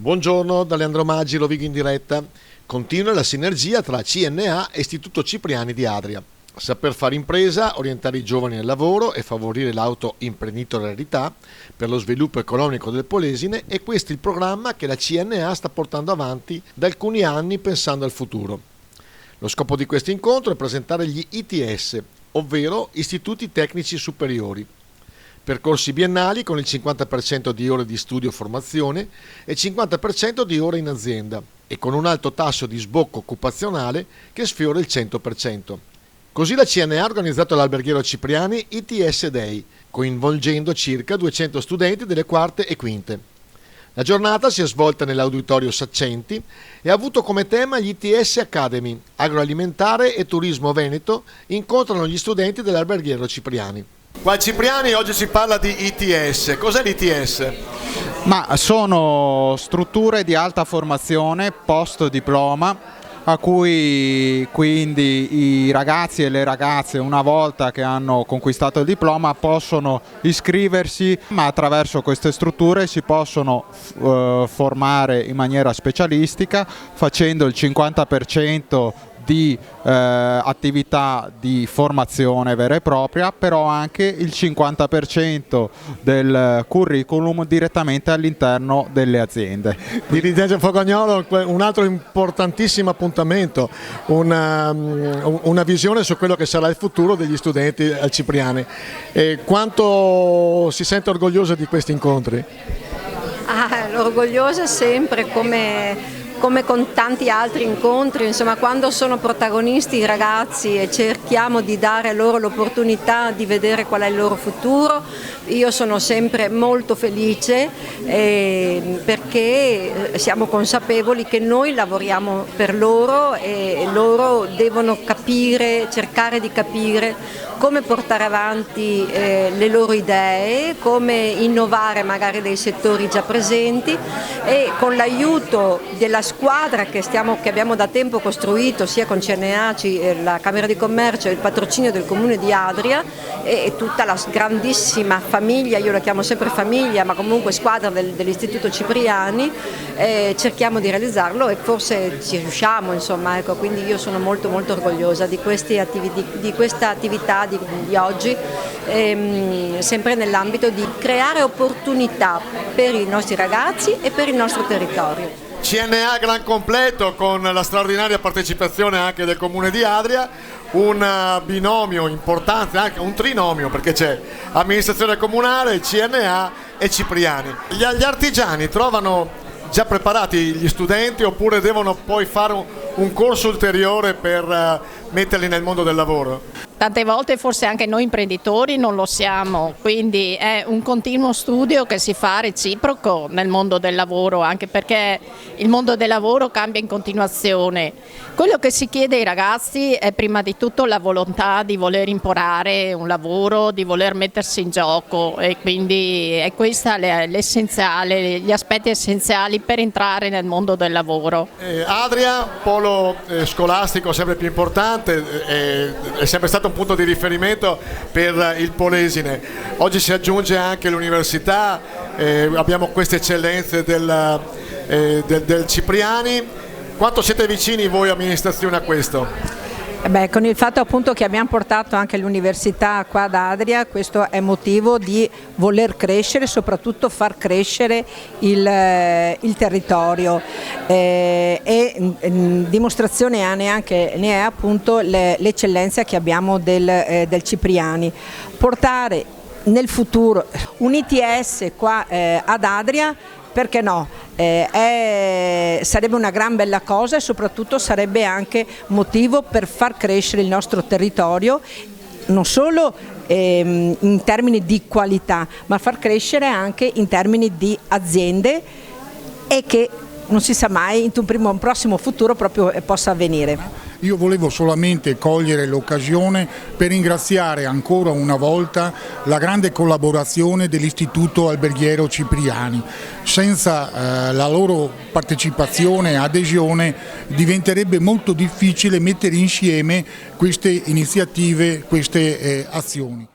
Buongiorno da Leandro Maggi, Rovigo in diretta. Continua la sinergia tra CNA e Istituto Cipriani di Adria. Saper fare impresa, orientare i giovani al lavoro e favorire l'autoimprenditorialità per lo sviluppo economico del Polesine è questo il programma che la CNA sta portando avanti da alcuni anni pensando al futuro. Lo scopo di questo incontro è presentare gli ITS, ovvero Istituti Tecnici Superiori. Percorsi biennali con il 50% di ore di studio e formazione e il 50% di ore in azienda e con un alto tasso di sbocco occupazionale che sfiora il 100%. Così la CNA ha organizzato all'Alberghiero Cipriani ITS Day, coinvolgendo circa 200 studenti delle quarte e quinte. La giornata si è svolta nell'Auditorio Saccenti e ha avuto come tema gli ITS Academy, agroalimentare e turismo veneto incontrano gli studenti dell'Alberghiero Cipriani. Qua a Cipriani oggi si parla di ITS. Cos'è l'ITS? Ma sono strutture di alta formazione post diploma a cui quindi i ragazzi e le ragazze, una volta che hanno conquistato il diploma, possono iscriversi, ma attraverso queste strutture si possono formare in maniera specialistica facendo il 50% di attività di formazione vera e propria, però anche il 50% del curriculum direttamente all'interno delle aziende. Dirigente Fogagnolo, un altro importantissimo appuntamento, una visione su quello che sarà il futuro degli studenti al Cipriani. E quanto si sente orgoglioso di questi incontri? Orgogliosa sempre come con tanti altri incontri, insomma, quando sono protagonisti i ragazzi e cerchiamo di dare loro l'opportunità di vedere qual è il loro futuro, io sono sempre molto felice perché siamo consapevoli che noi lavoriamo per loro e loro devono capire, cercare di capire come portare avanti le loro idee, come innovare magari dei settori già presenti e con l'aiuto della squadra che abbiamo da tempo costruito sia con CNA, la Camera di Commercio e il patrocinio del Comune di Adria e tutta la grandissima famiglia, io la chiamo sempre famiglia, ma comunque squadra dell'Istituto Cipriani, cerchiamo di realizzarlo e forse ci riusciamo, insomma, ecco, quindi io sono molto molto orgogliosa di questa attività di oggi, sempre nell'ambito di creare opportunità per i nostri ragazzi e per il nostro territorio. CNA gran completo con la straordinaria partecipazione anche del Comune di Adria, un binomio importante, anche un trinomio perché c'è amministrazione comunale, CNA e Cipriani. Gli artigiani trovano già preparati gli studenti oppure devono poi fare un corso ulteriore per metterli nel mondo del lavoro? Tante volte forse anche noi imprenditori non lo siamo, quindi è un continuo studio che si fa reciproco nel mondo del lavoro, anche perché il mondo del lavoro cambia in continuazione. Quello che si chiede ai ragazzi è prima di tutto la volontà di voler imparare un lavoro, di voler mettersi in gioco e quindi è questa l'essenziale, gli aspetti essenziali per entrare nel mondo del lavoro. Adria, polo scolastico sempre più importante, è sempre stato un punto di riferimento per il Polesine. Oggi si aggiunge anche l'università, abbiamo queste eccellenze del Cipriani. Quanto siete vicini voi amministrazione a questo? Con il fatto appunto che abbiamo portato anche l'università qua ad Adria, questo è motivo di voler crescere, soprattutto far crescere il territorio dimostrazione ne è appunto l'eccellenza che abbiamo del Cipriani. Portare nel futuro un ITS qua ad Adria, perché no? Sarebbe una gran bella cosa e soprattutto sarebbe anche motivo per far crescere il nostro territorio, non solo in termini di qualità, ma far crescere anche in termini di aziende e che non si sa mai in un prossimo futuro proprio possa avvenire. Io volevo solamente cogliere l'occasione per ringraziare ancora una volta la grande collaborazione dell'Istituto Alberghiero Cipriani. Senza la loro partecipazione e adesione diventerebbe molto difficile mettere insieme queste iniziative, queste azioni.